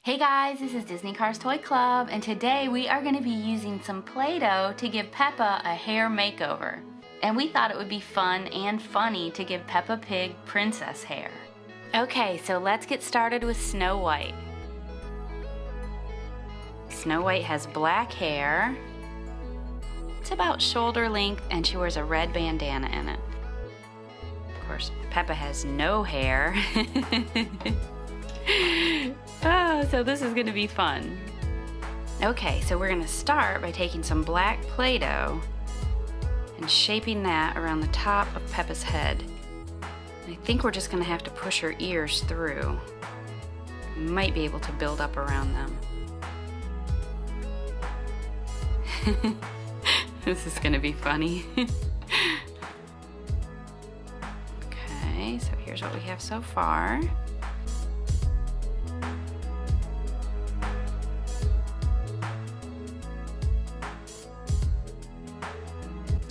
Hey guys, this is Disney Cars Toy Club, and today we are going to be using some Play-Doh to give Peppa a hair makeover. And we thought it would be fun and funny to give Peppa Pig princess hair. Okay, so let's get started with Snow White. Snow White has black hair. It's about shoulder length and she wears a red bandana in it. Of course, Peppa has no hair. So this is going to be fun. Okay, so we're going to start by taking some black Play-Doh and shaping that around the top of Peppa's head. I think we're just going to have to push her ears through. Might be able to build up around them. This is going to be funny. Okay, so here's what we have so far.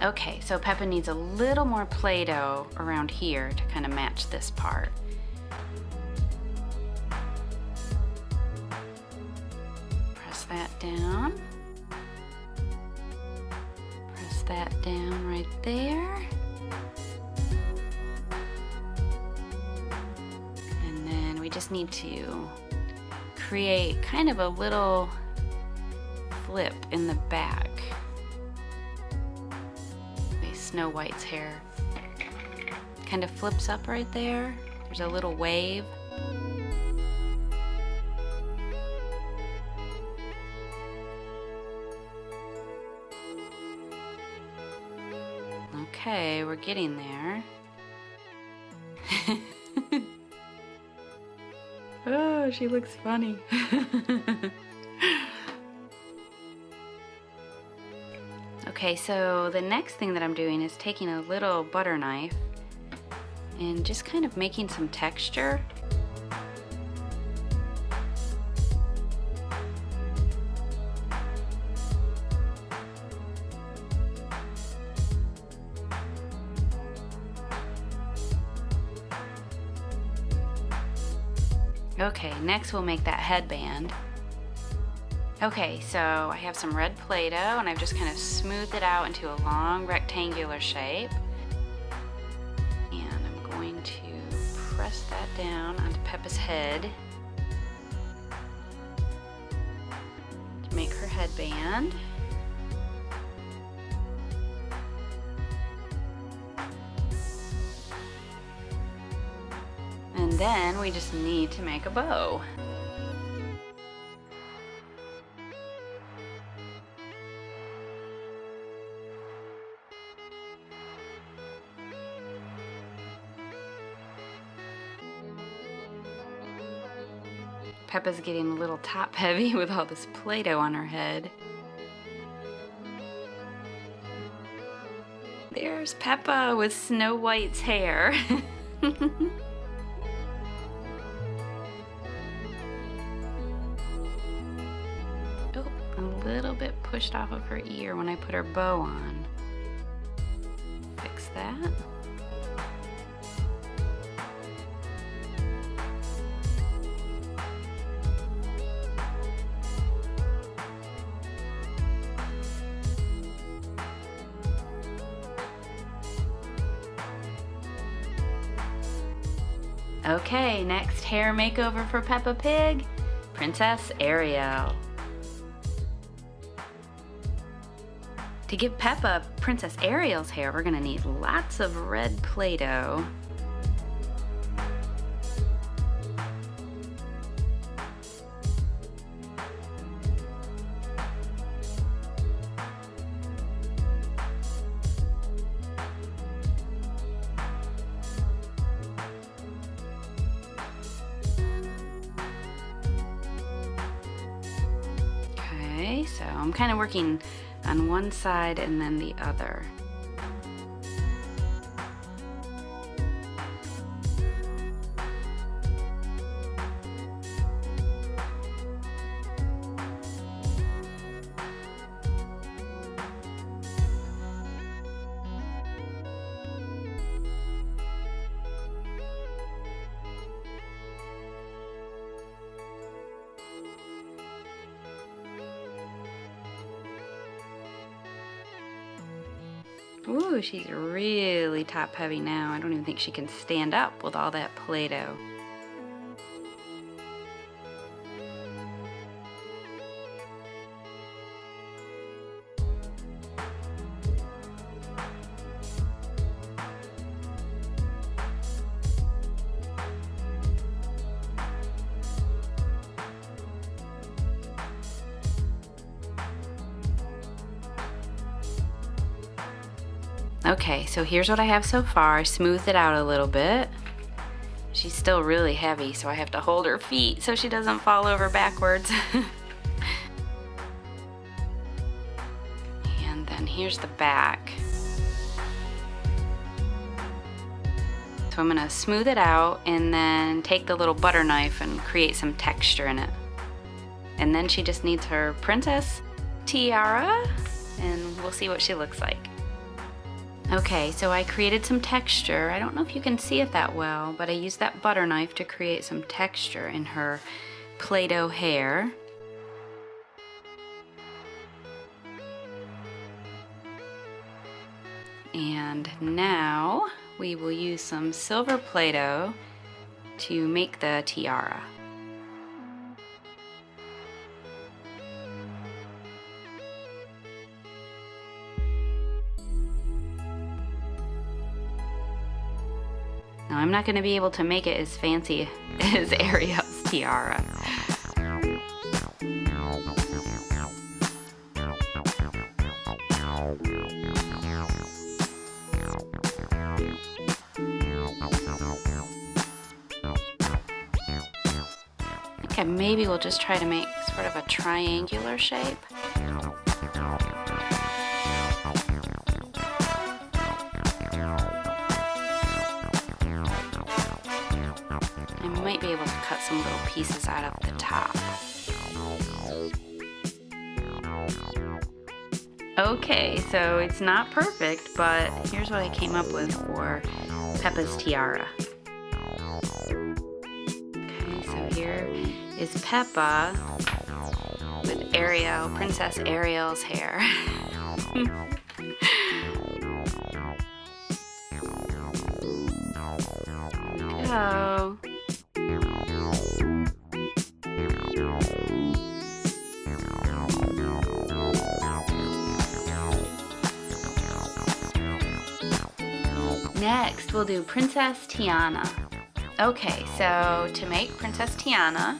Okay, so Peppa needs a little more Play-Doh around here to kind of match this part. Press that down. Press that down right there. And then we just need to create kind of a little flip in the back. Snow White's hair kind of flips up right there. There's a little wave. Okay, we're getting there. Oh, she looks funny. Okay, so the next thing that I'm doing is taking a little butter knife and just kind of making some texture. Okay, next we'll make that headband. Okay, so I have some red Play-Doh and I've just kind of smoothed it out into a long rectangular shape. And I'm going to press that down onto Peppa's head to make her headband. And then we just need to make a bow. Peppa's getting a little top heavy with all this Play-Doh on her head. There's Peppa with Snow White's hair. Oh, a little bit pushed off of her ear when I put her bow on. Fix that. Okay, next hair makeover for Peppa Pig, Princess Ariel. To give Peppa Princess Ariel's hair, we're gonna need lots of red Play-Doh. So I'm kind of working on one side and then the other. Ooh, she's really top heavy now. I don't even think she can stand up with all that Play-Doh. Okay, so here's what I have so far. I smoothed it out a little bit. She's still really heavy, so I have to hold her feet so she doesn't fall over backwards. And then here's the back. So I'm gonna smooth it out and then take the little butter knife and create some texture in it. And then she just needs her princess tiara, and we'll see what she looks like. Okay, so I created some texture. I don't know if you can see it that well, but I used that butter knife to create some texture in her Play-Doh hair. And now we will use some silver Play-Doh to make the tiara. Now, I'm not going to be able to make it as fancy as Ariel's tiara. Okay, maybe we'll just try to make sort of a triangular shape. I might be able to cut some little pieces out of the top. Okay, so it's not perfect, but here's what I came up with for Peppa's tiara. Okay, so here is Peppa with Ariel, Princess Ariel's hair. Go. Next, we'll do Princess Tiana. Okay, so to make Princess Tiana,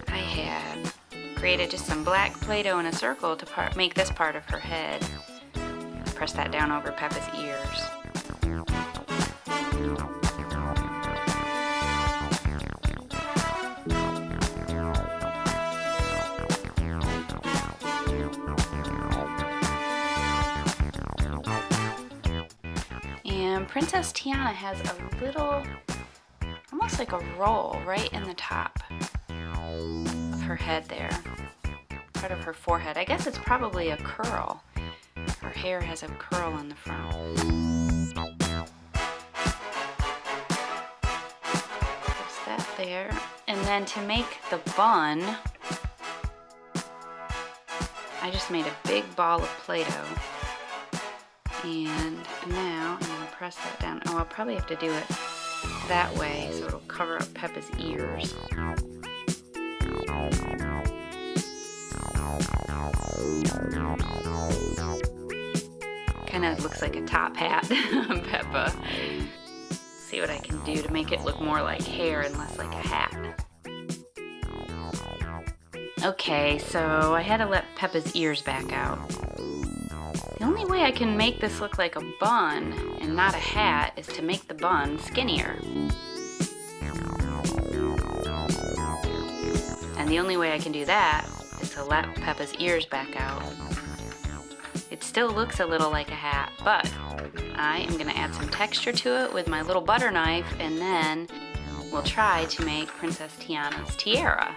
I had created just some black Play-Doh in a circle to make this part of her head. Press that down over Peppa's ears. And Princess Tiana has a little, almost like a roll right in the top of her head there, part of her forehead. I guess it's probably a curl. Her hair has a curl on the front. There's that there. And then to make the bun, I just made a big ball of Play-Doh. And now I'm going to press that down. Oh, I'll probably have to do it that way so it'll cover up Peppa's ears. Kind of looks like a top hat on Peppa. See what I can do to make it look more like hair and less like a hat. Okay, so I had to let Peppa's ears back out. The only way I can make this look like a bun and not a hat is to make the bun skinnier. And the only way I can do that is to let Peppa's ears back out. It still looks a little like a hat, but I am going to add some texture to it with my little butter knife, and then we'll try to make Princess Tiana's tiara.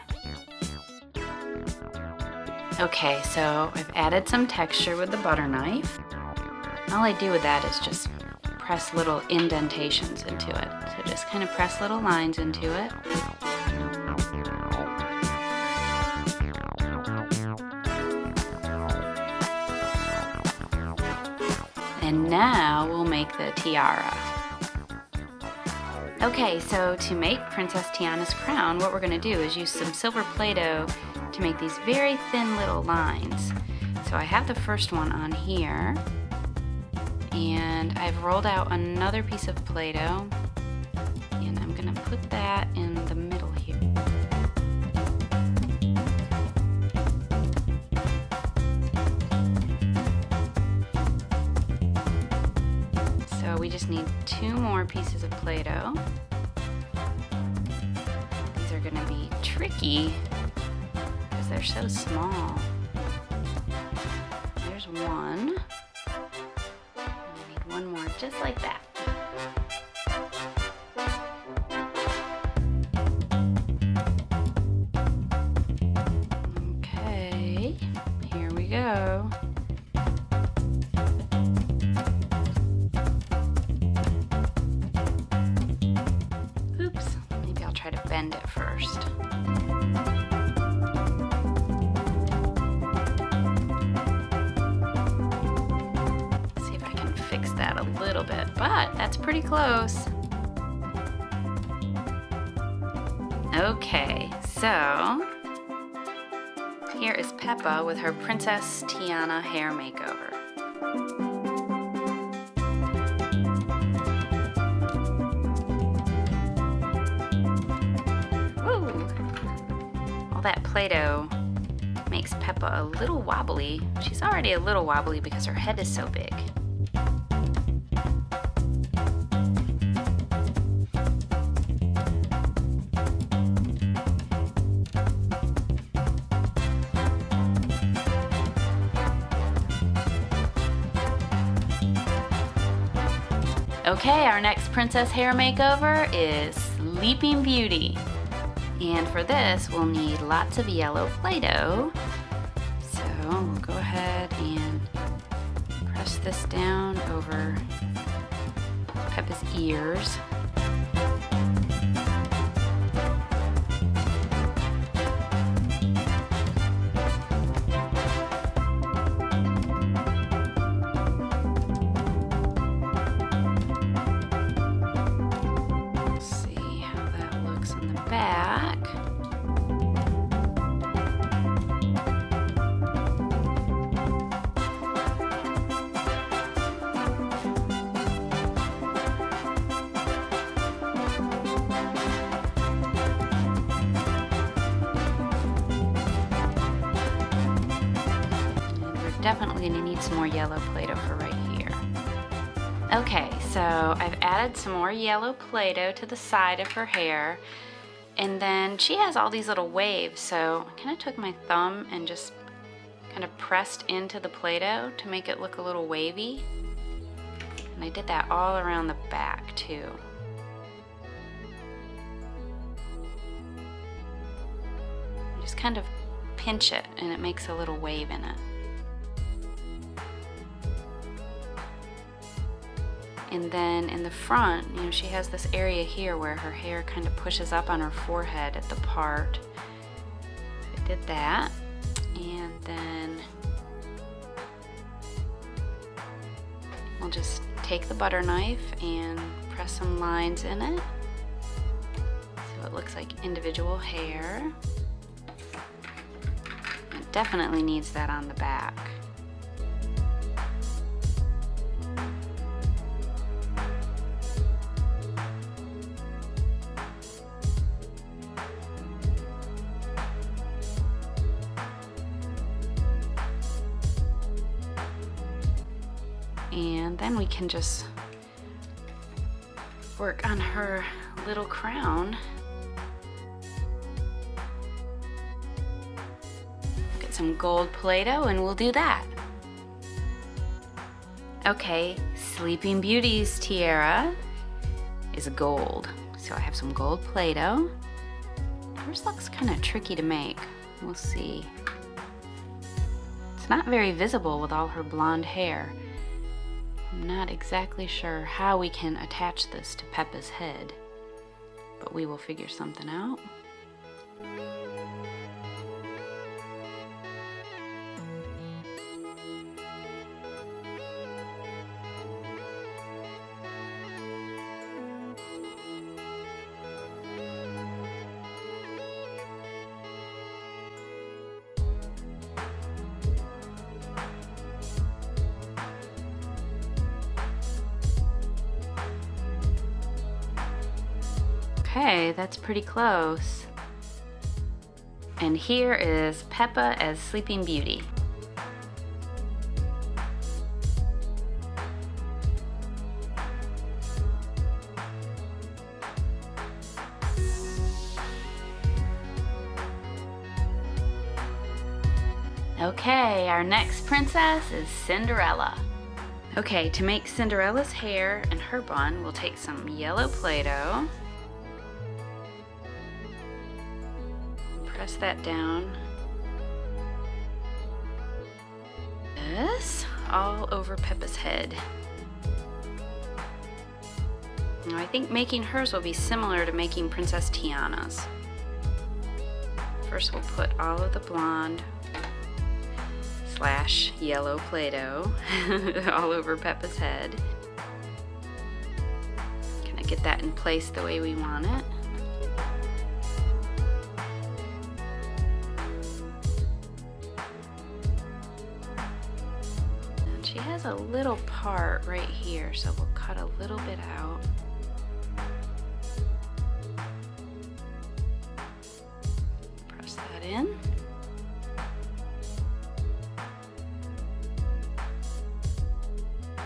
Okay, so I've added some texture with the butter knife. All I do with that is just press little indentations into it. So just kind of press little lines into it. And now we'll make the tiara. Okay, so to make Princess Tiana's crown, what we're going to do is use some silver Play-Doh to make these very thin little lines. So I have the first one on here, and I've rolled out another piece of Play-Doh, and I'm going to put that in the middle here. So we just need 2 more pieces of Play-Doh. These are going to be tricky because they're so small. There's one. I need one more just like that. Okay, here we go. Oops, maybe I'll try to bend it first. See if I can fix that a little bit, but that's pretty close. Okay, so here is Peppa with her Princess Tiana hair makeover. Woo! All that Play-Doh makes Peppa a little wobbly. She's already a little wobbly because her head is so big. Okay, our next princess hair makeover is Sleeping Beauty. And for this, we'll need lots of yellow Play-Doh. So we'll go ahead and press this down over Peppa's ears. Back. And we're definitely going to need some more yellow Play-Doh for right here. Okay, so I've added some more yellow Play-Doh to the side of her hair. And then she has all these little waves, so I kind of took my thumb and just kind of pressed into the Play-Doh to make it look a little wavy. And I did that all around the back too. You just kind of pinch it and it makes a little wave in it. And then in the front, you know, she has this area here where her hair kind of pushes up on her forehead at the part. So I did that. And then we'll just take the butter knife and press some lines in it so it looks like individual hair. It definitely needs that on the back. And then we can just work on her little crown. Get some gold Play-Doh and we'll do that. Okay, Sleeping Beauty's tiara is gold. So I have some gold Play-Doh. Hers looks kind of tricky to make. We'll see. It's not very visible with all her blonde hair. I'm not exactly sure how we can attach this to Peppa's head, but we will figure something out. Okay, that's pretty close. And here is Peppa as Sleeping Beauty. Okay, our next princess is Cinderella. Okay, to make Cinderella's hair and her bun, we'll take some yellow Play-Doh. Press that down. This all over Peppa's head. Now I think making hers will be similar to making Princess Tiana's. First we'll put all of the blonde / yellow Play-Doh all over Peppa's head. Kind of get that in place the way we want it. And she has a little part right here, so we'll cut a little bit out. Press that in.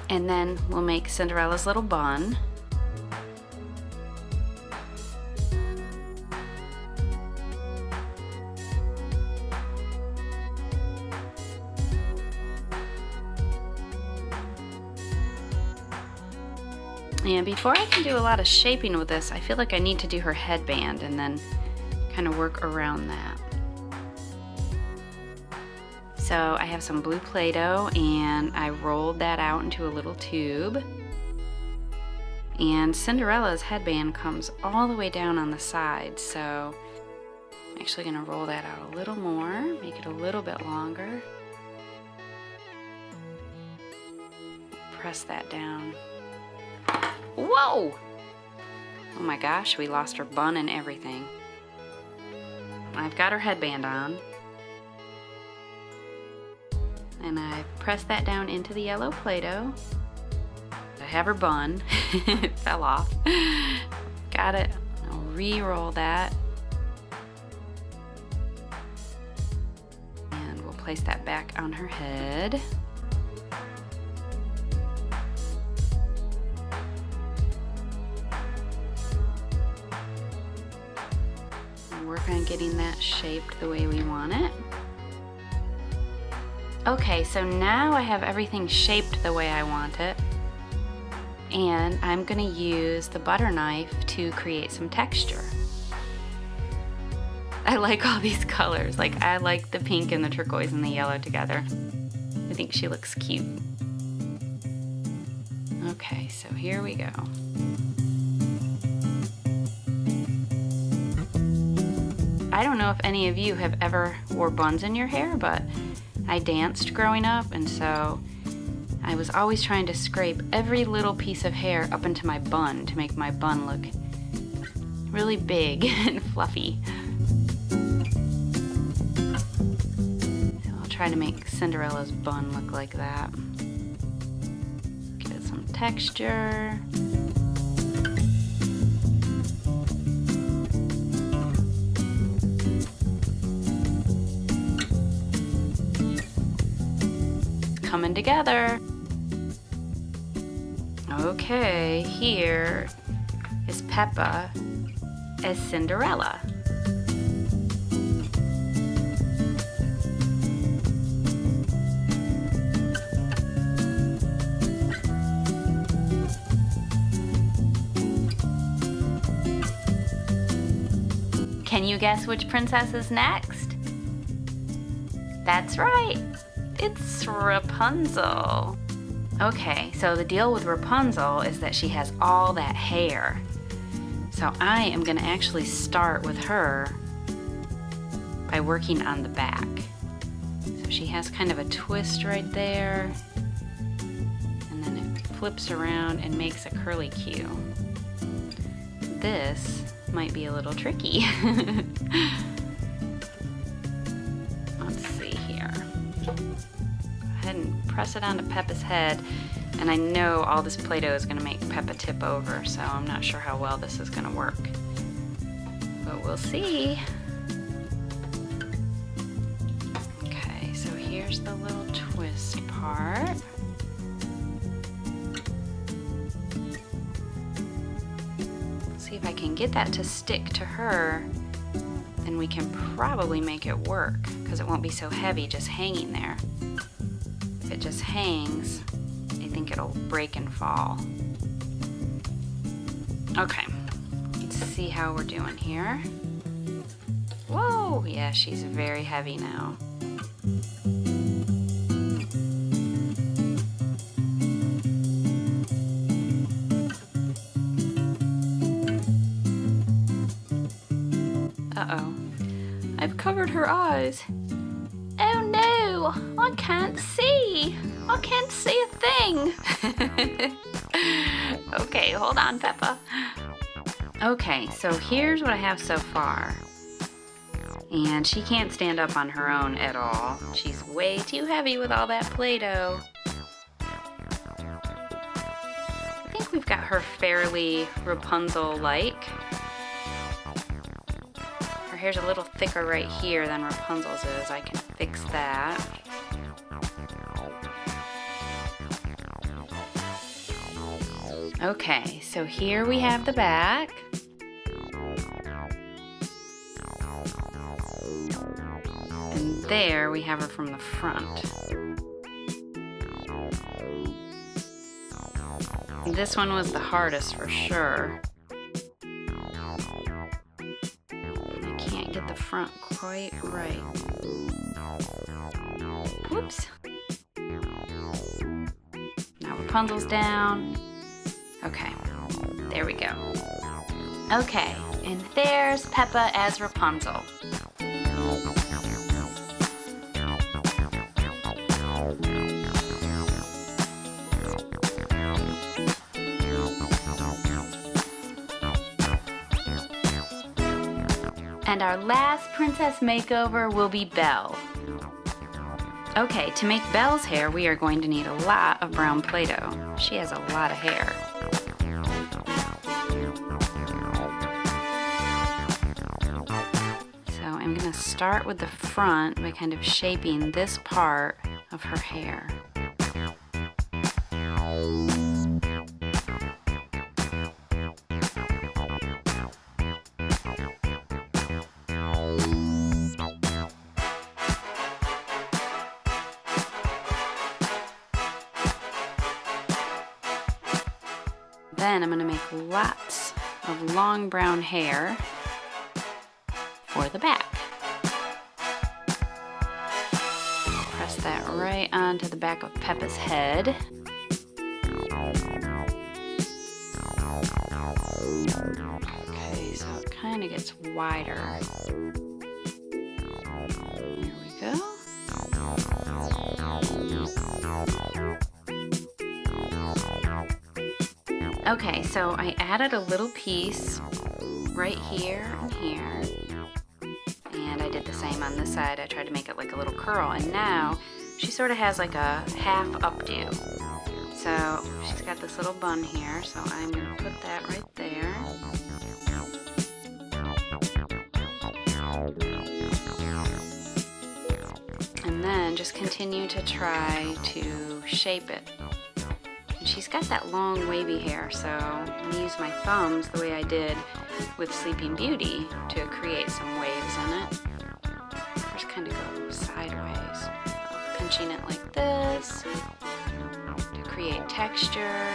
And then we'll make Cinderella's little bun. And before I can do a lot of shaping with this, I feel like I need to do her headband and then kind of work around that. So I have some blue Play-Doh and I rolled that out into a little tube. And Cinderella's headband comes all the way down on the side, so I'm actually going to roll that out a little more, make it a little bit longer. Press that down. Whoa! Oh my gosh, we lost her bun and everything. I've got her headband on. And I press that down into the yellow Play-Doh. I have her bun. It fell off. Got it. I'll re-roll that. And we'll place that back on her head. And work on getting that shaped the way we want it. Okay, so now I have everything shaped the way I want it, and I'm gonna use the butter knife to create some texture. I like all these colors. Like, I like the pink and the turquoise and the yellow together. I think she looks cute. Okay, so here we go. I don't know if any of you have ever wore buns in your hair, but I danced growing up, and so I was always trying to scrape every little piece of hair up into my bun to make my bun look really big and fluffy. So I'll try to make Cinderella's bun look like that. Give it some texture. Coming together. Okay, here is Peppa as Cinderella. Can you guess which princess is next? That's right. It's Rapunzel. Okay, so the deal with Rapunzel is that she has all that hair. So I am gonna actually start with her by working on the back. So she has kind of a twist right there, and then it flips around and makes a curly Q. This might be a little tricky. Let's see here. Go ahead and press it onto Peppa's head. And I know all this Play-Doh is going to make Peppa tip over, so I'm not sure how well this is going to work. we'll see. Okay, so here's the little twist part. See if I can get that to stick to her, then we can probably make it work, because it won't be so heavy just hanging there. If it just hangs, I think it'll break and fall. Okay, let's see how we're doing here. Whoa, yeah, she's very heavy now. Uh-oh, I've covered her eyes. Oh no, I can't see. I can't see a thing. Okay, hold on, Peppa. Okay, so here's what I have so far. And she can't stand up on her own at all. She's way too heavy with all that Play-Doh. I think we've got her fairly Rapunzel-like. Her hair's a little thicker right here than Rapunzel's is. I can fix that. Okay, so here we have the back. And there we have her from the front. This one was the hardest for sure. I can't get the front quite right. Whoops. Now Rapunzel's down. Okay, there we go. Okay, and there's Peppa as Rapunzel. And our last princess makeover will be Belle. Okay, to make Belle's hair, we are going to need a lot of brown Play-Doh. She has a lot of hair. So I'm going to start with the front by kind of shaping this part of her hair. Then I'm going to make lots of long brown hair for the back. Press that right onto the back of Peppa's head. Okay, so it kind of gets wider. Here we go. Okay, so I added a little piece right here and here, and I did the same on this side. I tried to make it like a little curl, and now she sort of has like a half updo. So she's got this little bun here, so I'm going to put that right there. And then just continue to try to shape it. And she's got that long wavy hair, so I'm going to use my thumbs the way I did with Sleeping Beauty to create some waves in it. First kind of go sideways, pinching it like this to create texture.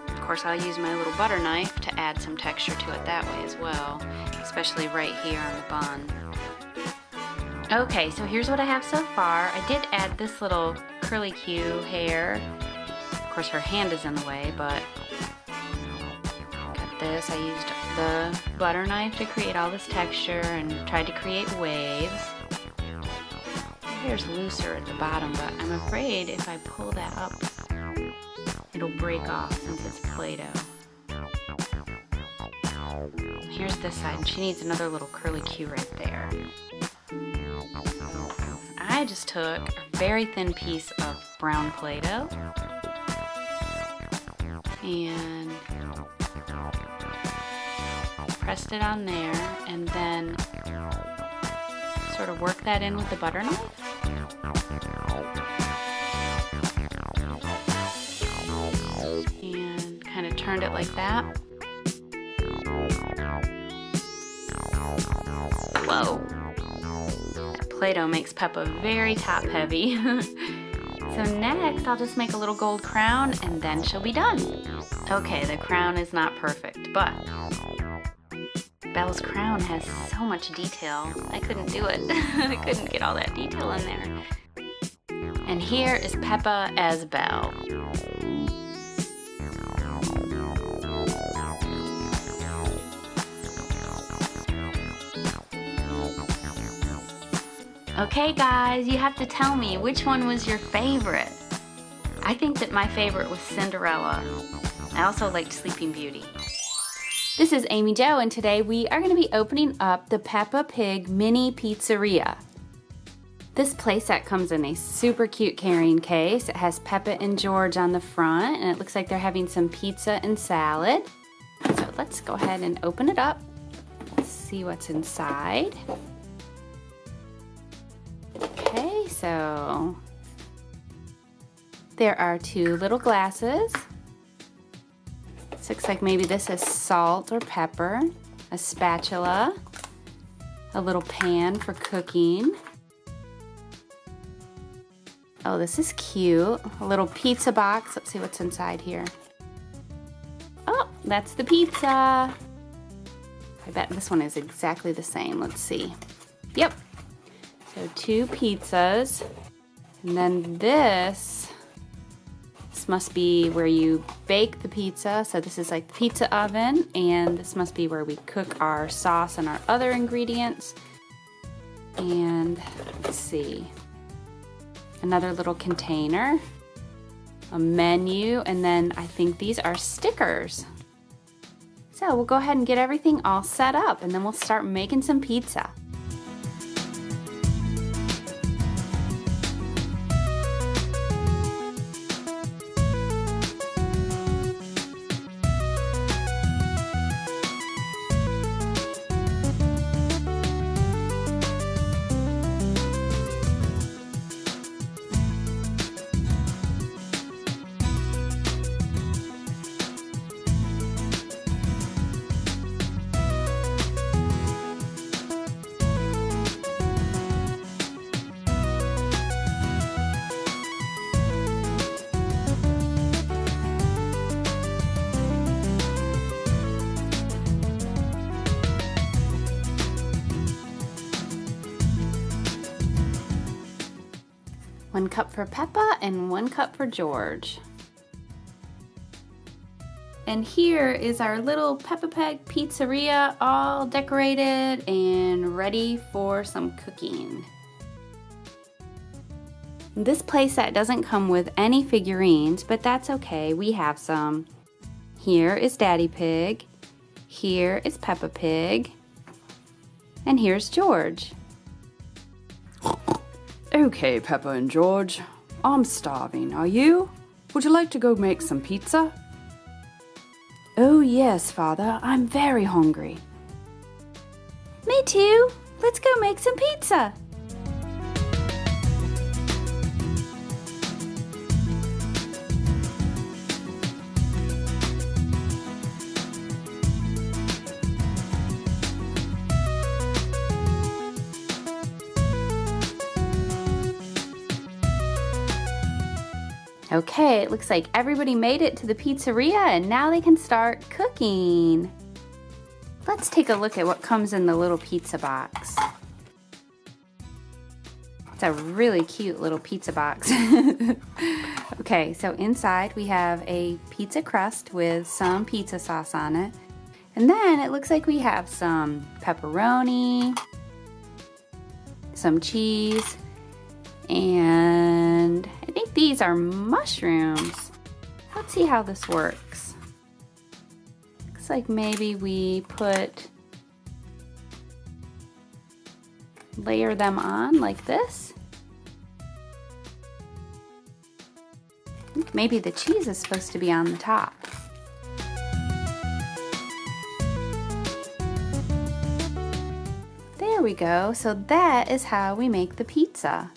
Of course, I'll use my little butter knife to add some texture to it that way as well, especially right here on the bun. Okay, so here's what I have so far. I did add this little curly Q hair. Of course, her hand is in the way, but got this. I used the butter knife to create all this texture and tried to create waves. Her hair's looser at the bottom, but I'm afraid if I pull that up, it'll break off since it's Play-Doh. Here's this side, and she needs another little curly Q right there. I just took a very thin piece of brown Play-Doh and pressed it on there, and then sort of work that in with the butter knife. And kind of turned it like that. Whoa! That Play-Doh makes Peppa very top heavy. So next I'll just make a little gold crown and then she'll be done. Okay, the crown is not perfect, but Belle's crown has so much detail. I couldn't do it. I couldn't get all that detail in there. And here is Peppa as Belle. Okay guys, you have to tell me which one was your favorite. I think that my favorite was Cinderella. I also liked Sleeping Beauty. This is Amy Jo, and today we are going to be opening up the Peppa Pig mini pizzeria. This playset comes in a super cute carrying case. It has Peppa and George on the front, and it looks like they're having some pizza and salad. So let's go ahead and open it up. Let's see what's inside. Okay, so there are 2 little glasses. This looks like maybe this is salt or pepper, a spatula, a little pan for cooking. Oh, this is cute. A little pizza box. Let's see what's inside here. Oh, that's the pizza. I bet this one is exactly the same. Let's see. Yep. So 2 pizzas, and then this must be where you bake the pizza. So this is like the pizza oven, and this must be where we cook our sauce and our other ingredients. And let's see, another little container, a menu, and then I think these are stickers. So we'll go ahead and get everything all set up, and then we'll start making some pizza. One cup for Peppa and 1 cup for George. And here is our little Peppa Pig pizzeria, all decorated and ready for some cooking. This playset doesn't come with any figurines, but that's okay, we have some. Here is Daddy Pig, here is Peppa Pig, and here's George. Okay, Peppa and George, I'm starving. Are you? Would you like to go make some pizza? Oh yes, Father, I'm very hungry. Me too. Let's go make some pizza. Okay, it looks like everybody made it to the pizzeria and now they can start cooking. Let's take a look at what comes in the little pizza box. It's a really cute little pizza box. Okay, so inside we have a pizza crust with some pizza sauce on it. And then it looks like we have some pepperoni, some cheese, and I think these are mushrooms. Let's see how this works. Looks like maybe we layer them on like this. I think maybe the cheese is supposed to be on the top. we go. So that is how we make the pizza.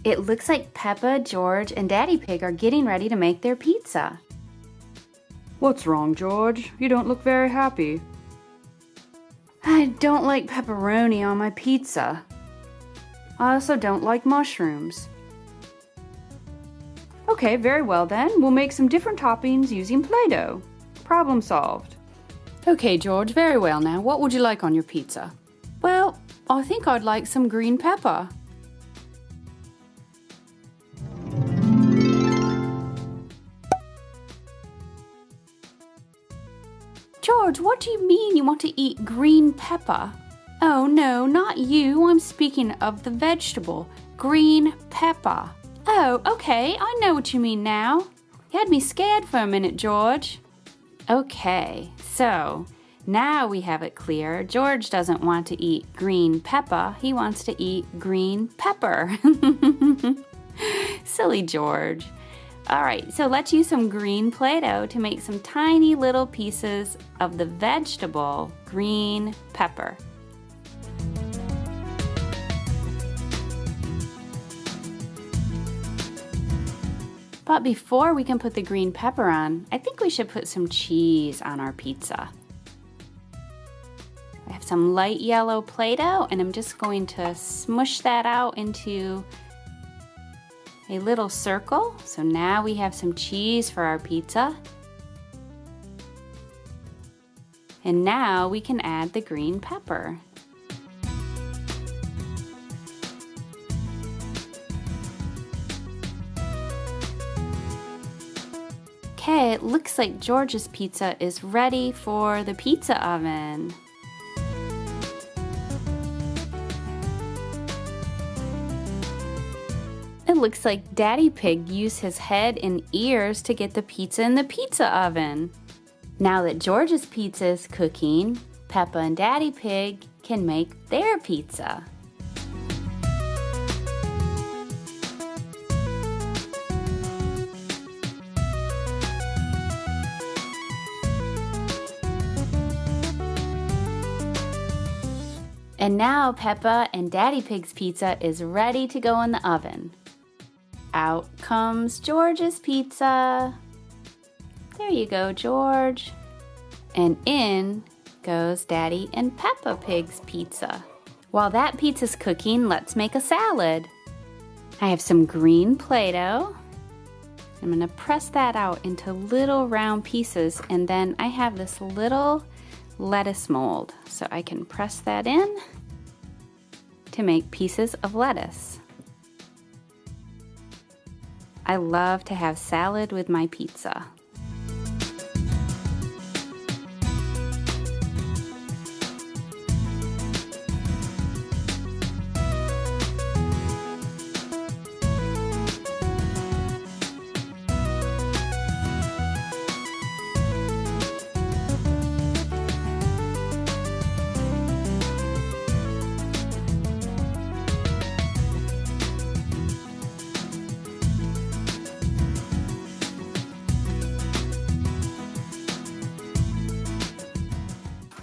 It looks like Peppa, George, and Daddy Pig are getting ready to make their pizza. What's wrong, George? You don't look very happy. I don't like pepperoni on my pizza. I also don't like mushrooms. Okay, very well then. We'll make some different toppings using Play-Doh. Problem solved. Okay, George, very well now. What would you like on your pizza? Well, I think I'd like some green pepper. George, what do you mean you want to eat green pepper? Oh no, not you. I'm speaking of the vegetable, green pepper. Oh, okay, I know what you mean now. You had me scared for a minute, George. Okay, so now we have it clear. George doesn't want to eat green pepper. He wants to eat green pepper. Silly George. All right, so let's use some green Play-Doh to make some tiny little pieces of the vegetable green pepper. But before we can put the green pepper on, I think we should put some cheese on our pizza. I have some light yellow Play-Doh, and I'm just going to smush that out into a little circle. So now we have some cheese for our pizza. And now we can add the green pepper. Okay, it looks like George's pizza is ready for the pizza oven. It looks like Daddy Pig used his head and ears to get the pizza in the pizza oven. Now that George's pizza is cooking, Peppa and Daddy Pig can make their pizza. And now Peppa and Daddy Pig's pizza is ready to go in the oven. Out comes George's pizza. There you go, George. And in goes Daddy and Peppa Pig's pizza. While that pizza's cooking, let's make a salad. I have some green Play-Doh. I'm gonna press that out into little round pieces, and then I have this little lettuce mold, so I can press that in to make pieces of lettuce. I love to have salad with my pizza.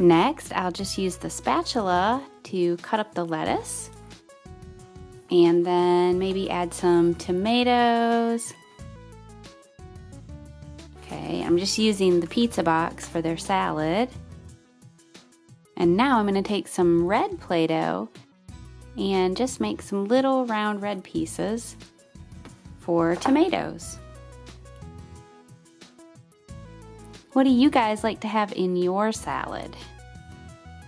Next, I'll just use the spatula to cut up the lettuce, and then maybe add some tomatoes. Okay, I'm just using the pizza box for their salad. And now I'm going to take some red Play-Doh and just make some little round red pieces for tomatoes. What do you guys like to have in your salad?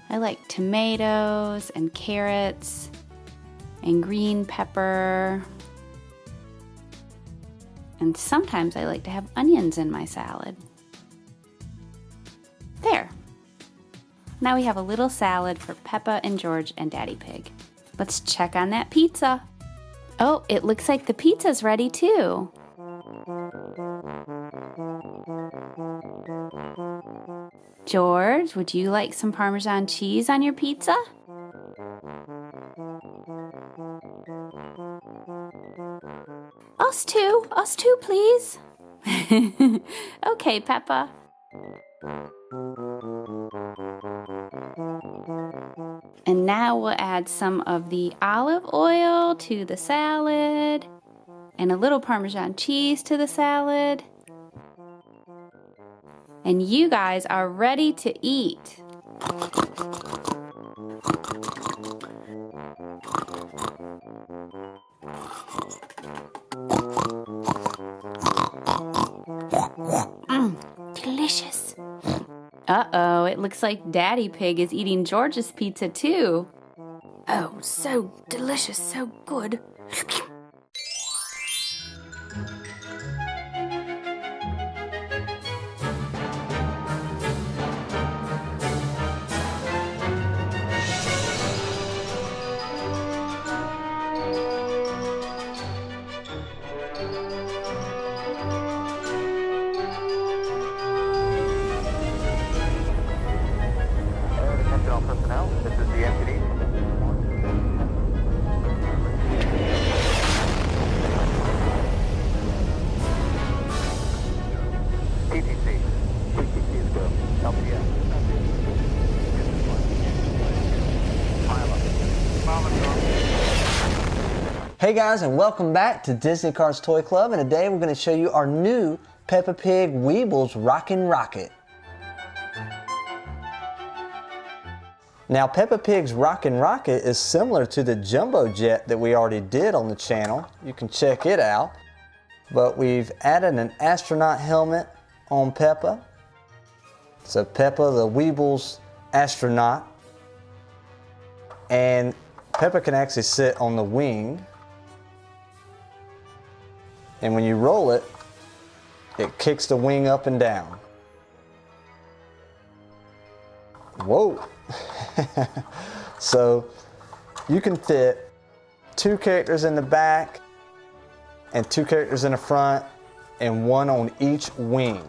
I like tomatoes and carrots and green pepper. And sometimes I like to have onions in my salad. There. Now we have a little salad for Peppa and George and Daddy Pig. Let's check on that pizza. Oh, it looks like the pizza's ready too. George, would you like some Parmesan cheese on your pizza? Us too, please. Okay, Peppa. And now we'll add some of the olive oil to the salad and a little Parmesan cheese to the salad. And you guys are ready to eat. Delicious. Uh-oh, it looks like Daddy Pig is eating George's pizza too. Oh, so delicious, so good. Personnel, this is the MPD. TTC. TTC is go. LPS. Hey guys, and welcome back to Disney Cars Toy Club, and today we're going to show you our new Peppa Pig Weebles Rockin' Rocket. Now, Peppa Pig's Rockin' Rocket is similar to the Jumbo Jet that we already did on the channel. You can check it out. But we've added an astronaut helmet on Peppa. So Peppa, the Weebles astronaut. And Peppa can actually sit on the wing. And when you roll it, it kicks the wing up and down. Whoa! So you can fit 2 characters in the back and 2 characters in the front and 1 on each wing.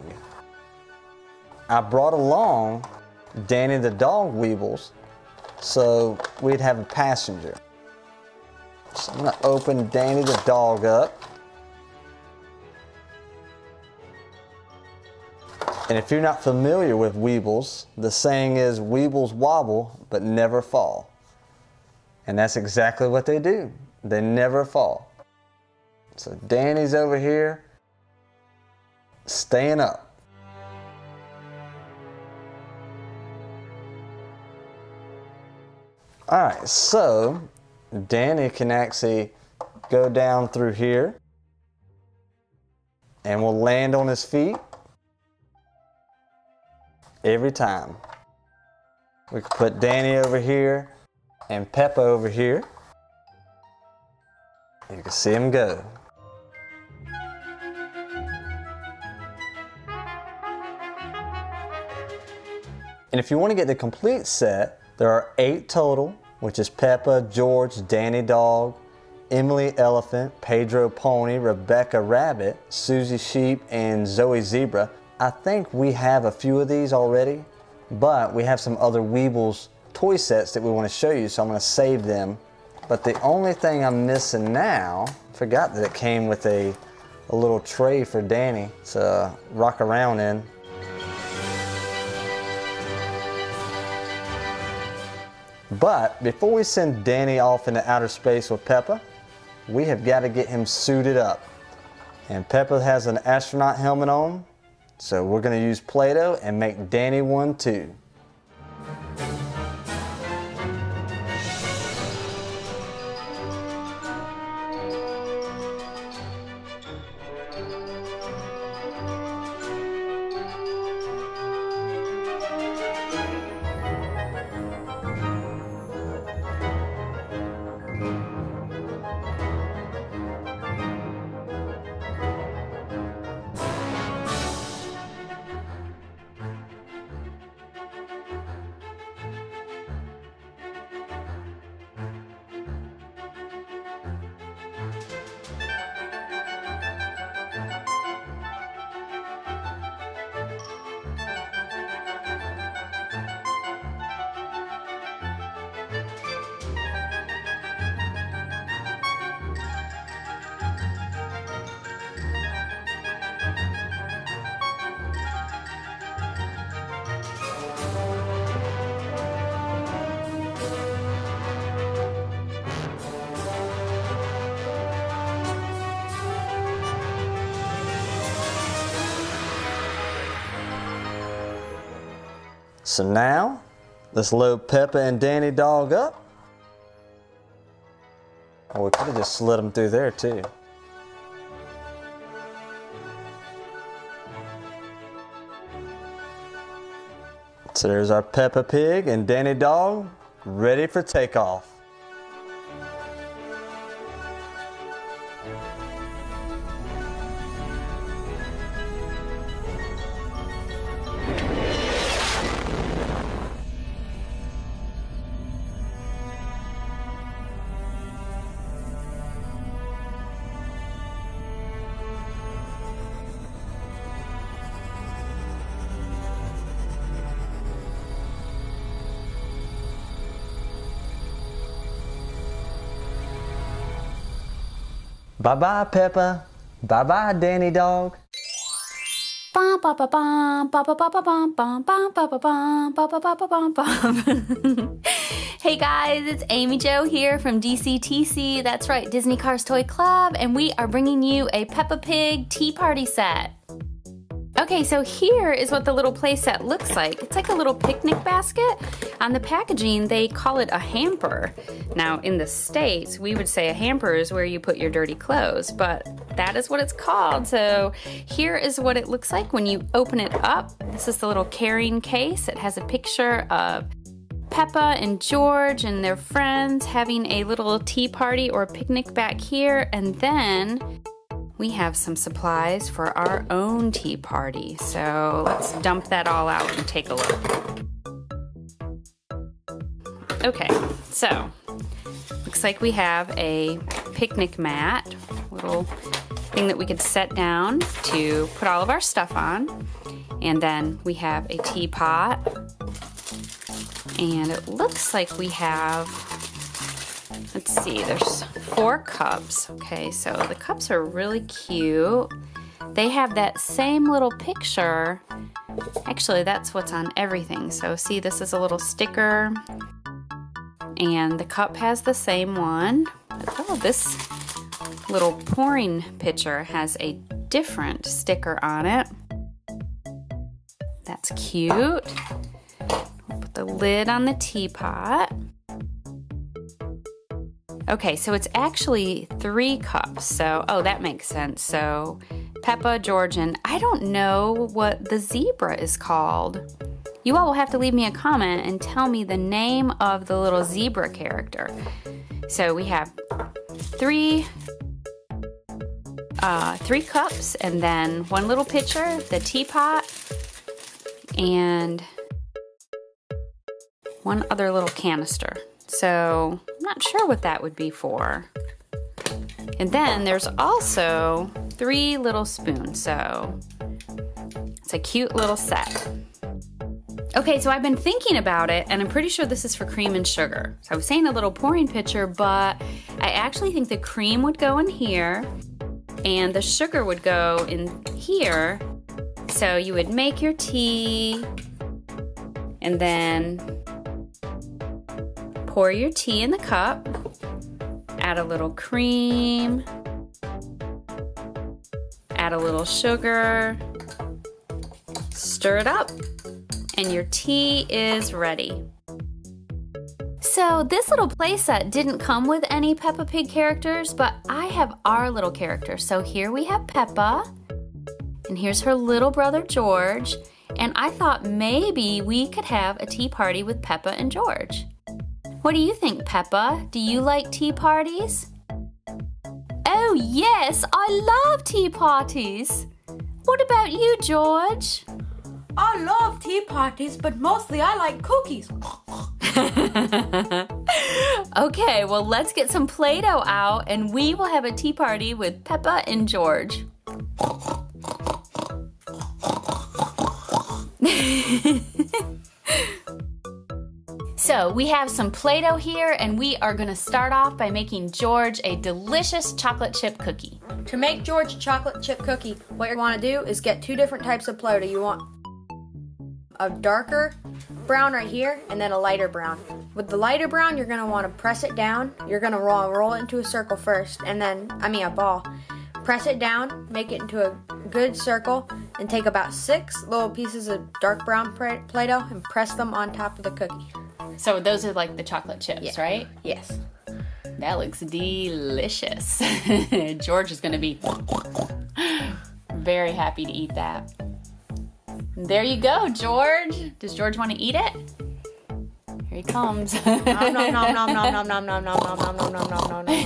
I brought along Danny the dog Weebles so we'd have a passenger. So I'm going to open Danny the dog up. And if you're not familiar with Weebles, the saying is Weebles wobble but never fall. And that's exactly what they do. They never fall. So Danny's over here staying up. Alright, so Danny can actually go down through here and will land on his feet. Every time. We can put Danny over here and Peppa over here. You can see him go. And if you want to get the complete set, there are 8 total, which is Peppa, George, Danny Dog, Emily Elephant, Pedro Pony, Rebecca Rabbit, Susie Sheep, and Zoe Zebra. I think we have a few of these already, but we have some other Weebles toy sets that we want to show you, so I'm going to save them. But the only thing I'm missing now, I forgot that it came with a little tray for Danny to rock around in. But before we send Danny off into outer space with Peppa, we have got to get him suited up. And Peppa has an astronaut helmet on. So we're going to use Play-Doh and make Danny one too. So now, let's load Peppa and Danny Dog up. Oh, we could have just slid them through there too. So there's our Peppa Pig and Danny Dog ready for takeoff. Bye-bye, Peppa. Bye-bye, Danny Dog. Bum, ba, ba, bum, ba, ba, ba, ba, bum, bum, bum, ba, ba, bum, ba, ba, ba, ba, bum, bum. Hey guys, it's Amy Jo here from DCTC. That's right, Disney Cars Toy Club, and we are bringing you a Peppa Pig tea party set. Okay, so here is what the little play set looks like. It's like a little picnic basket. On the packaging, they call it a hamper. Now, in the States, we would say a hamper is where you put your dirty clothes, but that is what it's called. So here is what it looks like when you open it up. This is the little carrying case. It has a picture of Peppa and George and their friends having a little tea party or picnic back here, and then we have some supplies for our own tea party. So let's dump that all out and take a look. Okay, so looks like we have a picnic mat, little thing that we could set down to put all of our stuff on. And then we have a teapot. And it looks like we have, let's see, there's 4 cups. Okay, so the cups are really cute. They have that same little picture. Actually, that's what's on everything. So see, this is a little sticker. And the cup has the same one. Oh, this little pouring pitcher has a different sticker on it. That's cute. Put the lid on the teapot. Okay, so it's actually 3 cups. So, oh, that makes sense. So Peppa, George, and I don't know what the zebra is called. You all will have to leave me a comment and tell me the name of the little zebra character. So we have 3 cups and then 1 little pitcher, the teapot, and 1 other little canister. So I'm not sure what that would be for. And then there's also 3 little spoons. So it's a cute little set. Okay, so I've been thinking about it, and I'm pretty sure this is for cream and sugar. So I was saying a little pouring pitcher, but I actually think the cream would go in here, and the sugar would go in here. So you would make your tea, and then pour your tea in the cup, add a little cream, add a little sugar, stir it up, and your tea is ready. So this little playset didn't come with any Peppa Pig characters, but I have our little character. So here we have Peppa, and here's her little brother George, and I thought maybe we could have a tea party with Peppa and George. What do you think, Peppa? Do you like tea parties? Oh yes, I love tea parties. What about you, George? I love tea parties, but mostly I like cookies. Okay, well let's get some Play-Doh out and we will have a tea party with Peppa and George. So we have some Play-Doh here, and we are gonna start off by making George a delicious chocolate chip cookie. To make George a chocolate chip cookie, what you want to do is get 2 different types of Play-Doh. You want a darker brown right here, and then a lighter brown. With the lighter brown, you're gonna want to press it down. You're gonna roll it into a circle first, and then, a ball. Press it down, make it into a good circle, and take about 6 little pieces of dark brown Play-Doh and press them on top of the cookie. So those are like the chocolate chips, right? Yes. That looks delicious. George is gonna be very happy to eat that. There you go, George. Does George want to eat it? Here he comes. Nom nom nom nom nom nom nom nom nom nom nom nom nom nom nom.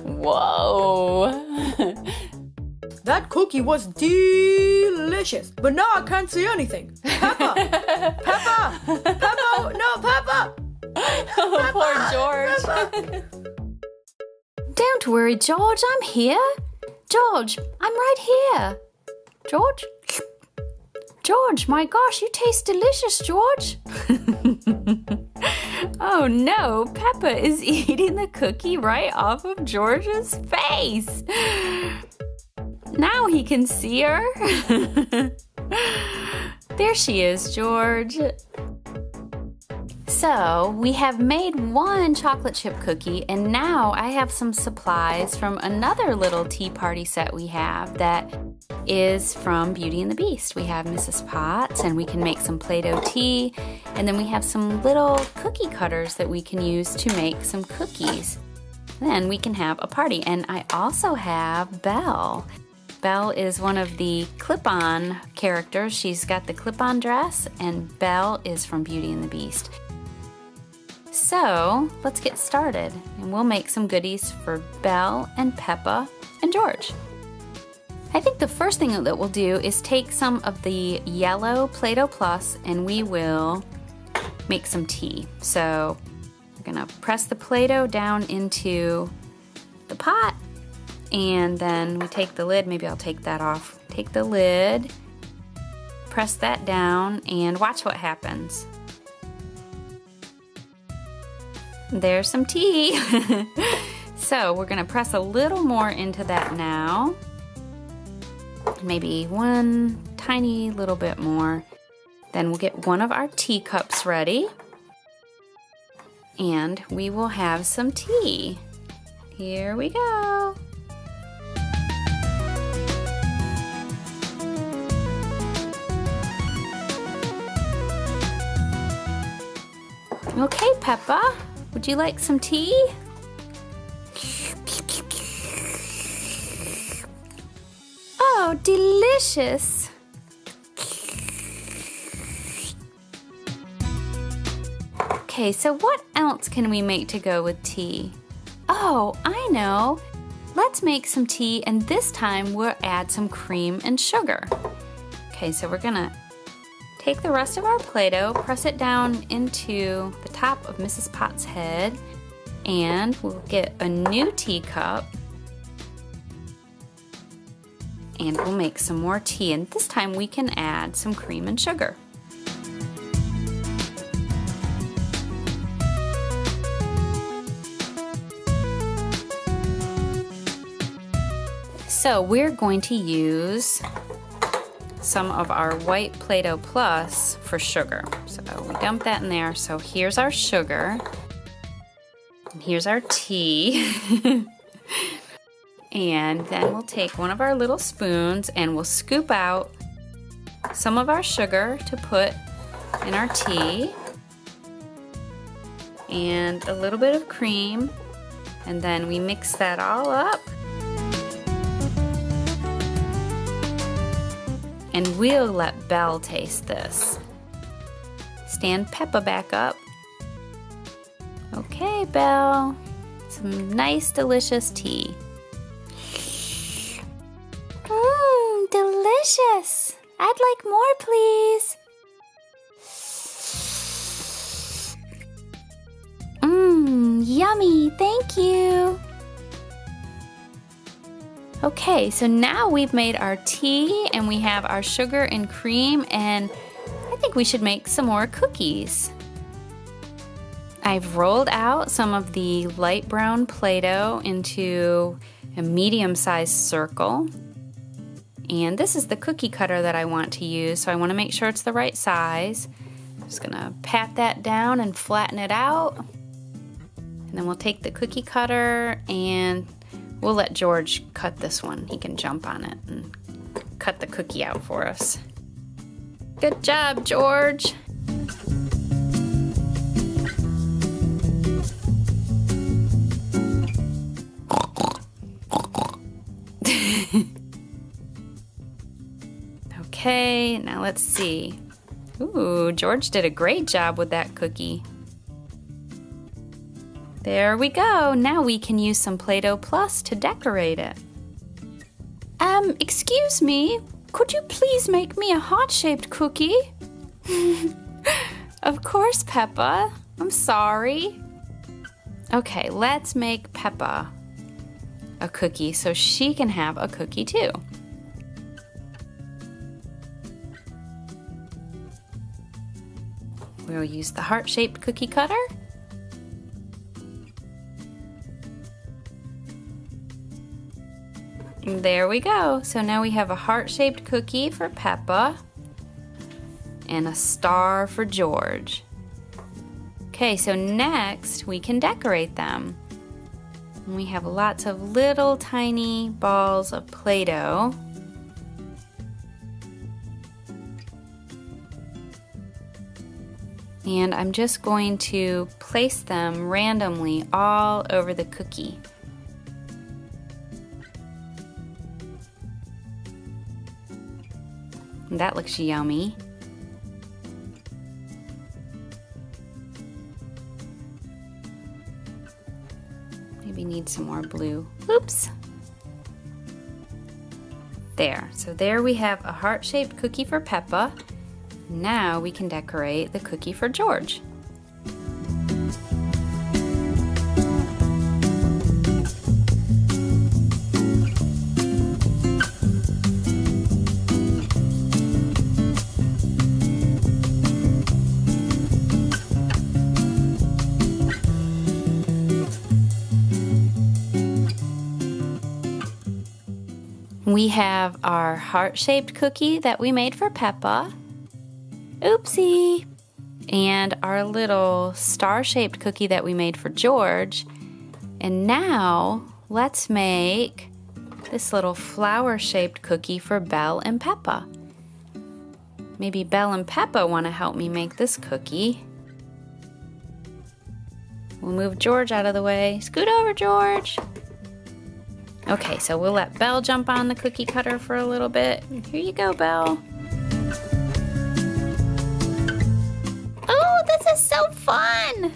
Whoa. That cookie was delicious, but now I can't see anything. Peppa! Peppa! Peppa! No, Peppa! Oh, poor George. Don't worry, George, I'm here. George, I'm right here. George? George, my gosh, you taste delicious, George. Oh no, Peppa is eating the cookie right off of George's face. Now he can see her. There she is, George. So we have made one chocolate chip cookie, and now I have some supplies from another little tea party set we have that is from Beauty and the Beast. We have Mrs. Potts, and we can make some Play-Doh tea, and then we have some little cookie cutters that we can use to make some cookies. Then we can have a party, and I also have Belle. Belle is one of the clip-on characters. She's got the clip-on dress, and Belle is from Beauty and the Beast. So let's get started, and we'll make some goodies for Belle and Peppa and George. I think the first thing that we'll do is take some of the yellow Play-Doh Plus and we will make some tea. So we're gonna press the Play-Doh down into the pot, and then we take the lid. Maybe I'll take that off. Take the lid, press that down, and watch what happens. There's some tea. So we're gonna press a little more into that now. Maybe one tiny little bit more. Then we'll get one of our teacups ready. And we will have some tea. Here we go. Okay, Peppa, would you like some tea? Oh, delicious! Okay, so what else can we make to go with tea? Oh, I know! Let's make some tea, and this time we'll add some cream and sugar. Okay, so we're gonna take the rest of our Play-Doh, press it down into the top of Mrs. Potts' head, and we'll get a new teacup, and we'll make some more tea, and this time we can add some cream and sugar. So we're going to use some of our white Play-Doh Plus for sugar. So we dump that in there. So here's our sugar, and here's our tea. And then we'll take one of our little spoons and we'll scoop out some of our sugar to put in our tea, and a little bit of cream, and then we mix that all up. And we'll let Belle taste this. Stand Peppa back up. Okay, Belle. Some nice, delicious tea. Delicious. I'd like more, please. Yummy. Thank you. Okay, so now we've made our tea and we have our sugar and cream, and I think we should make some more cookies. I've rolled out some of the light brown Play-Doh into a medium-sized circle. And this is the cookie cutter that I want to use, so I want to make sure it's the right size. I'm just gonna pat that down and flatten it out. And then we'll take the cookie cutter and we'll let George cut this one. He can jump on it and cut the cookie out for us. Good job, George. Okay, now let's see. Ooh, George did a great job with that cookie. There we go. Now we can use some Play-Doh Plus to decorate it. Excuse me, could you please make me a heart-shaped cookie? Of course, Peppa. I'm sorry. Okay, let's make Peppa a cookie so she can have a cookie too. We'll use the heart-shaped cookie cutter. There we go. So now we have a heart-shaped cookie for Peppa and a star for George. Okay, so next we can decorate them. And we have lots of little tiny balls of Play-Doh. And I'm just going to place them randomly all over the cookie. That looks yummy. Maybe need some more blue. Oops. There. So there we have a heart-shaped cookie for Peppa. Now we can decorate the cookie for George. We have our heart-shaped cookie that we made for Peppa. Oopsie! And our little star-shaped cookie that we made for George. And now let's make this little flower-shaped cookie for Belle and Peppa. Maybe Belle and Peppa want to help me make this cookie. We'll move George out of the way. Scoot over, George! Okay, so we'll let Belle jump on the cookie cutter for a little bit. Here you go, Belle. Oh, this is so fun!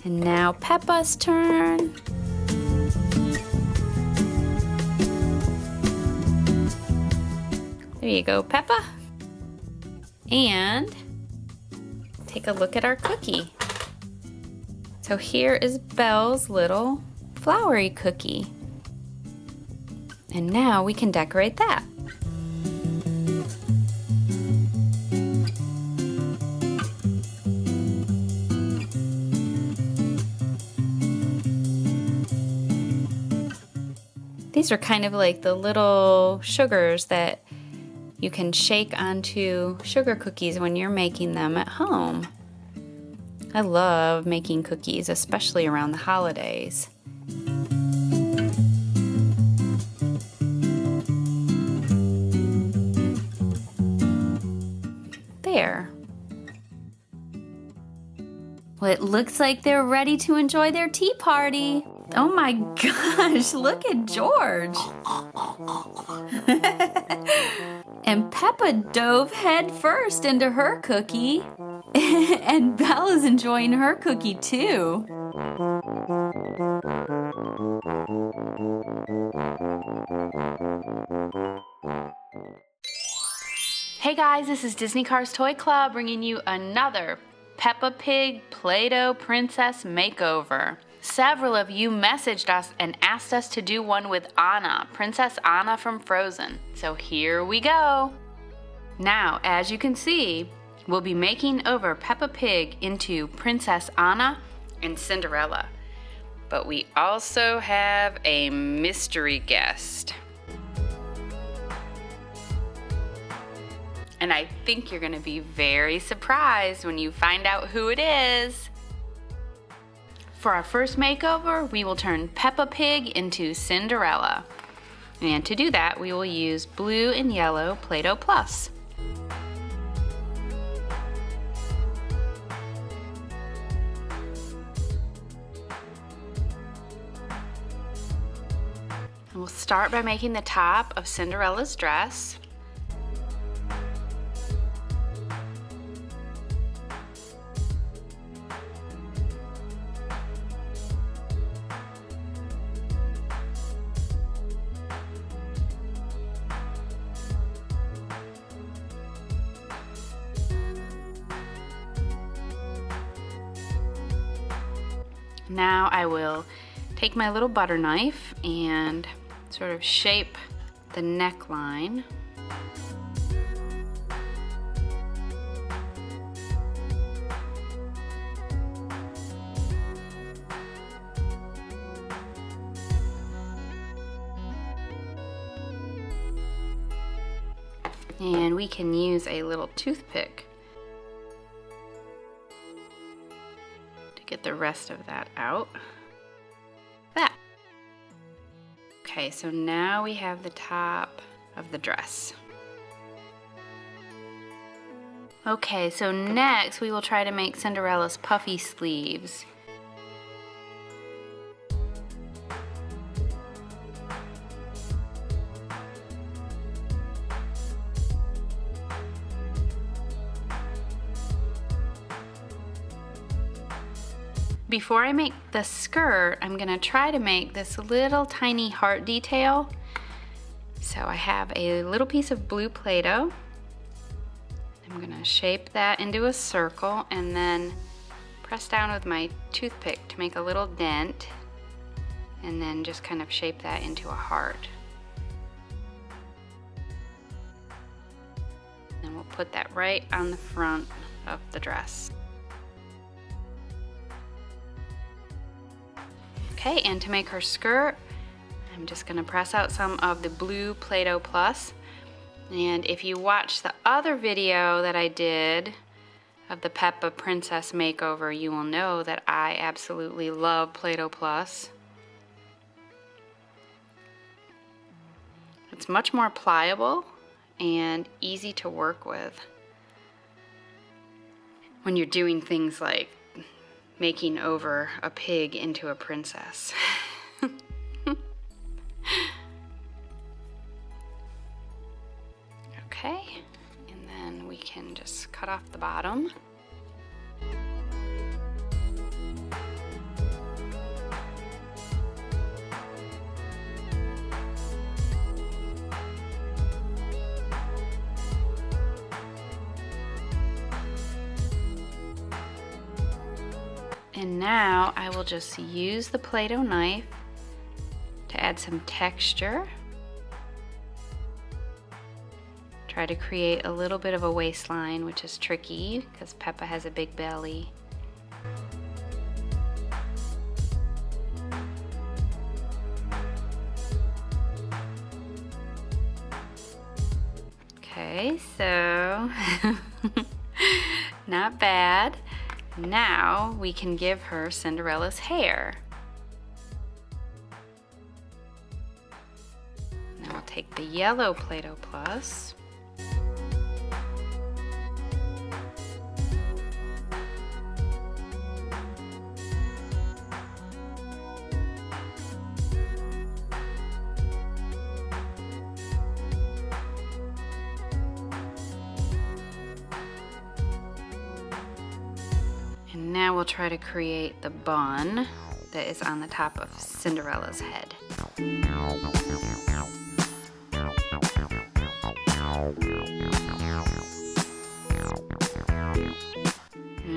And now Peppa's turn. There you go, Peppa. And take a look at our cookie. So here is Belle's little flowery cookie. And now we can decorate that. These are kind of like the little sugars that you can shake onto sugar cookies when you're making them at home. I love making cookies, especially around the holidays. There. Well, it looks like they're ready to enjoy their tea party. Oh my gosh, look at George. And Peppa dove head first into her cookie. And Belle is enjoying her cookie too. Hey guys, this is Disney Cars Toy Club bringing you another Peppa Pig Play-Doh Princess Makeover. Several of you messaged us and asked us to do one with Anna, Princess Anna from Frozen. So here we go. Now, as you can see, we'll be making over Peppa Pig into Princess Anna and Cinderella. But we also have a mystery guest. And I think you're going to be very surprised when you find out who it is. For our first makeover, we will turn Peppa Pig into Cinderella. And to do that, we will use blue and yellow Play-Doh Plus. And we'll start by making the top of Cinderella's dress. Now I will take my little butter knife and sort of shape the neckline. And we can use a little toothpick to get the rest of that out. That. Okay, so now we have the top of the dress. Okay, so next we will try to make Cinderella's puffy sleeves. Before I make the skirt, I'm gonna try to make this little tiny heart detail. So I have a little piece of blue Play-Doh. I'm gonna shape that into a circle and then press down with my toothpick to make a little dent and then just kind of shape that into a heart. And we'll put that right on the front of the dress. Okay, and to make her skirt, I'm just gonna press out some of the blue Play-Doh Plus. And if you watch the other video that I did of the Peppa Princess makeover, you will know that I absolutely love Play-Doh Plus. It's much more pliable and easy to work with when you're doing things like making over a pig into a princess. Okay, and then we can just cut off the bottom. And now I will just use the Play-Doh knife to add some texture. Try to create a little bit of a waistline, which is tricky because Peppa has a big belly. Okay, so not bad. Now we can give her Cinderella's hair. Now we'll take the yellow Play-Doh Plus. Now we'll try to create the bun that is on the top of Cinderella's head. And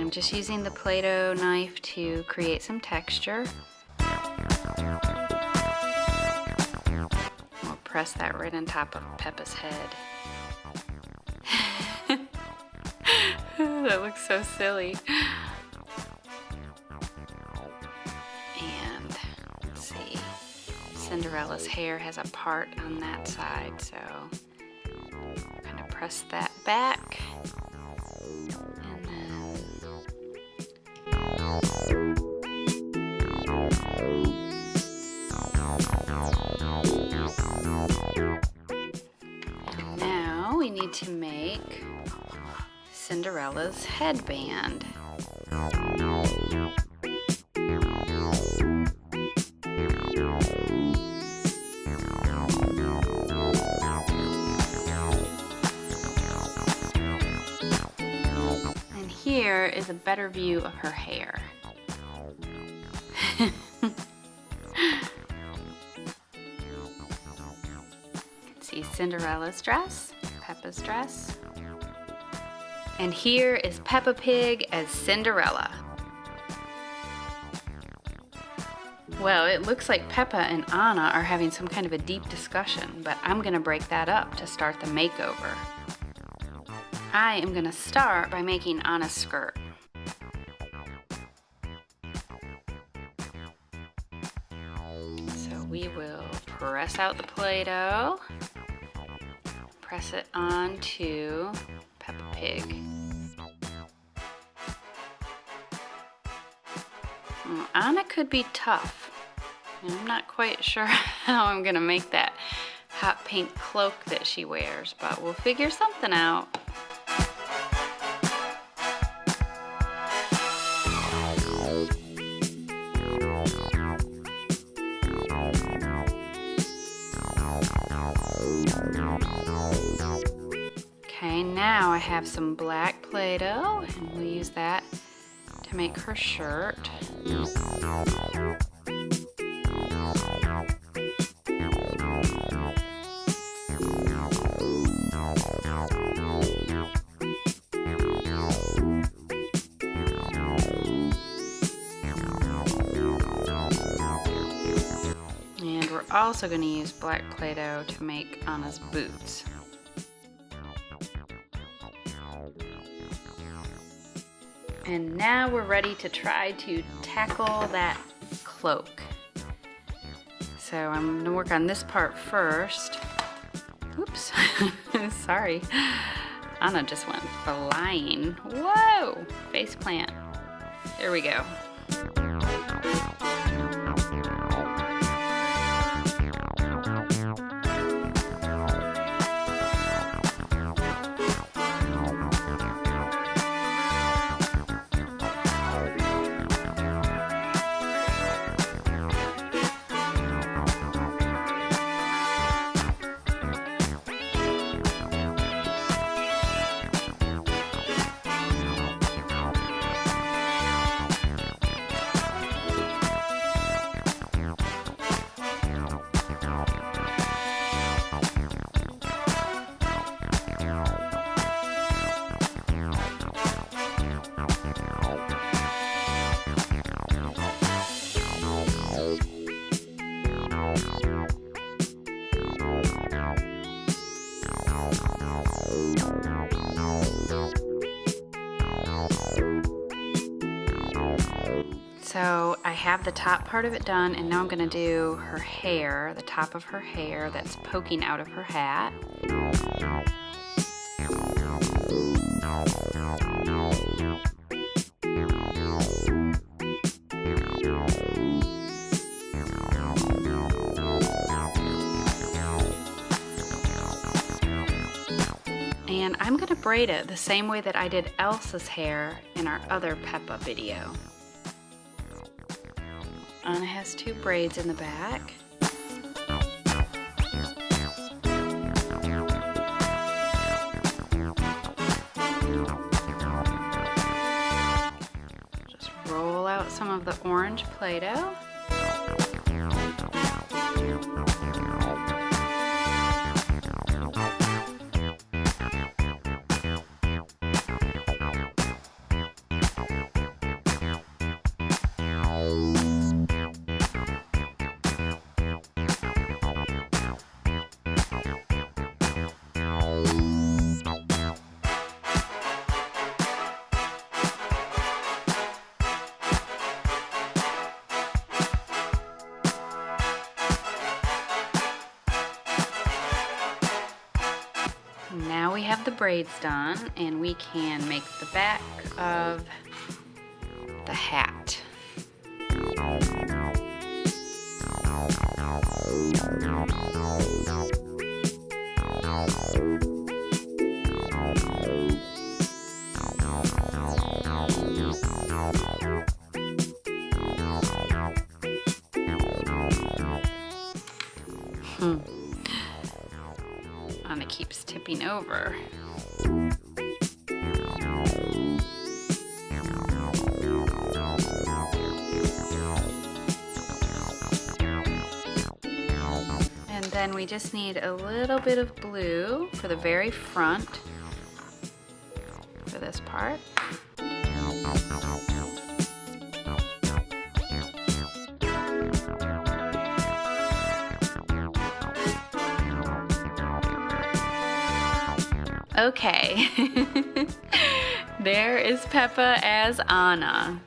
I'm just using the Play-Doh knife to create some texture. We'll press that right on top of Peppa's head. That looks so silly. Cinderella's hair has a part on that side, so I'm gonna press that back, and then to make Cinderella's headband. And here is a better view of her hair. See Cinderella's dress, Peppa's dress. And here is Peppa Pig as Cinderella. Well, it looks like Peppa and Anna are having some kind of a deep discussion, but I'm gonna break that up to start the makeover. I am gonna start by making Anna's skirt. So we will press out the Play-Doh, press it onto Peppa Pig. Anna could be tough. I'm not quite sure how I'm gonna make that hot pink cloak that she wears, but we'll figure something out. Okay, now I have some black Play-Doh, and we'll use that to make her shirt. And we're also going to use black Play-Doh to make Anna's boots. And now we're ready to try to tackle that cloak. So I'm going to work on this part first. Oops, sorry. Anna just went flying. Whoa, face plant. There we go. So I have the top part of it done, and now I'm going to do her hair, the top of her hair that's poking out of her hat. And I'm going to braid it the same way that I did Elsa's hair in our other Peppa video. Anna has two braids in the back. Just roll out some of the orange Play-Doh. Now we have the braids done, and we can make the back of the hat. flipping over. And then we just need a little bit of blue for the very front for this part. Okay, there is Peppa as Anna.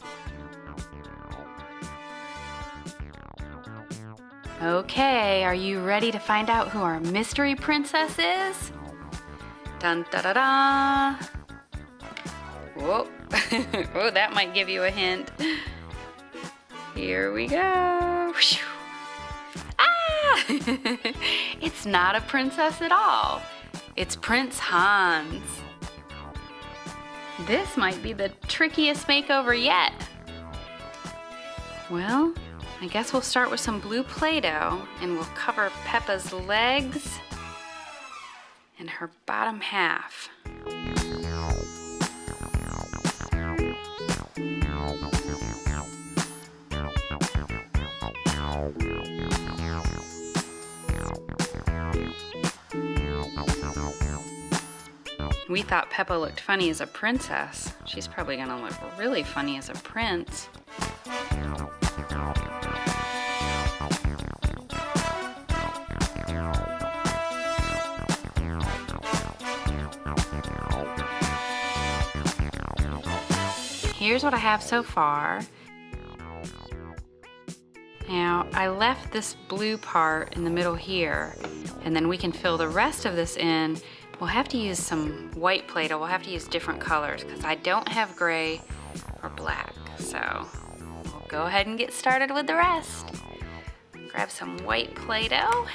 Okay, are you ready to find out who our mystery princess is? Dun da da da! Whoa, oh, that might give you a hint. Here we go. Ah! It's not a princess at all. It's Prince Hans. This might be the trickiest makeover yet. Well, I guess we'll start with some blue Play-Doh and we'll cover Peppa's legs and her bottom half. We thought Peppa looked funny as a princess. She's probably gonna look really funny as a prince. Here's what I have so far. Now, I left this blue part in the middle here, and then we can fill the rest of this in. We'll have to use some white Play-Doh. We'll have to use different colors because I don't have gray or black. So we'll go ahead and get started with the rest. Grab some white Play-Doh.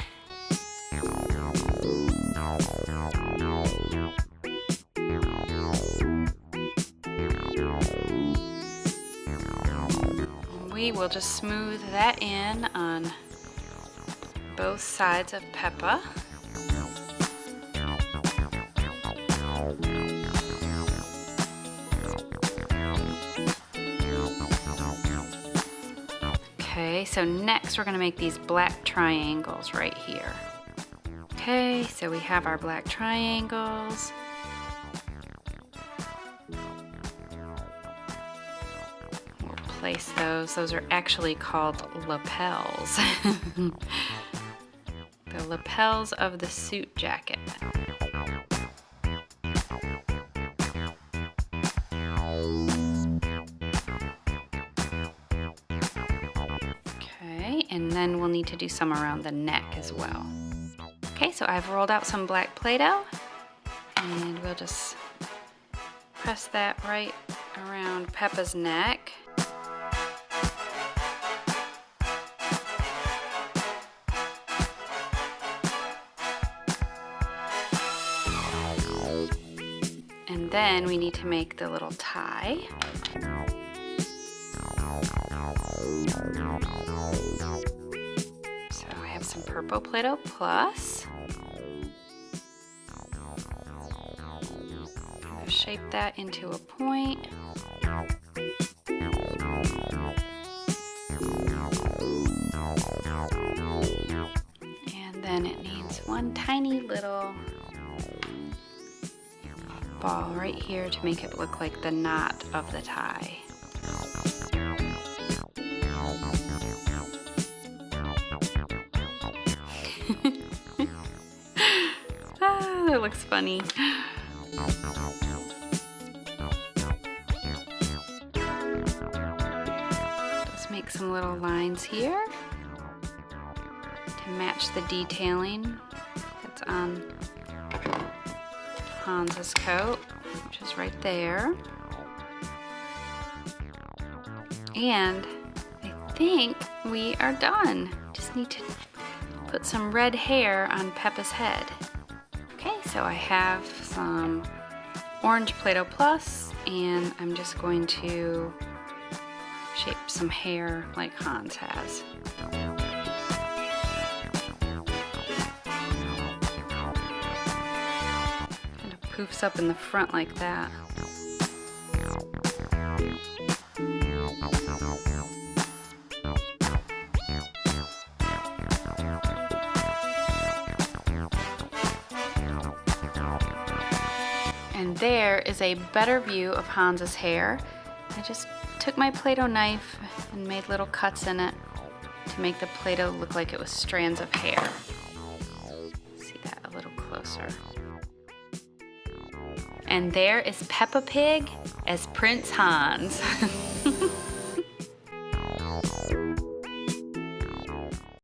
We will just smooth that in on both sides of Peppa. Okay, so next we're going to make these black triangles right here. Okay, so we have our black triangles. We'll place those. Those are actually called lapels. The lapels of the suit jacket. And then we'll need to do some around the neck as well. Okay, so I've rolled out some black Play-Doh and we'll just press that right around Peppa's neck. And then we need to make the little tie. So I have some purple Play-Doh Plus. I'll shape that into a point. And then it needs one tiny little ball right here to make it look like the knot of the tie. Ah, that looks funny. Just make some little lines here to match the detailing that's on Hans's coat, which is right there. And I think we are done. Just need to put some red hair on Peppa's head. Okay, so I have some orange Play-Doh Plus, and I'm just going to shape some hair like Hans has. poofs up in the front like that. And there is a better view of Hans's hair. I just took my Play-Doh knife and made little cuts in it to make the Play-Doh look like it was strands of hair. See that a little closer. And there is Peppa Pig as Prince Hans.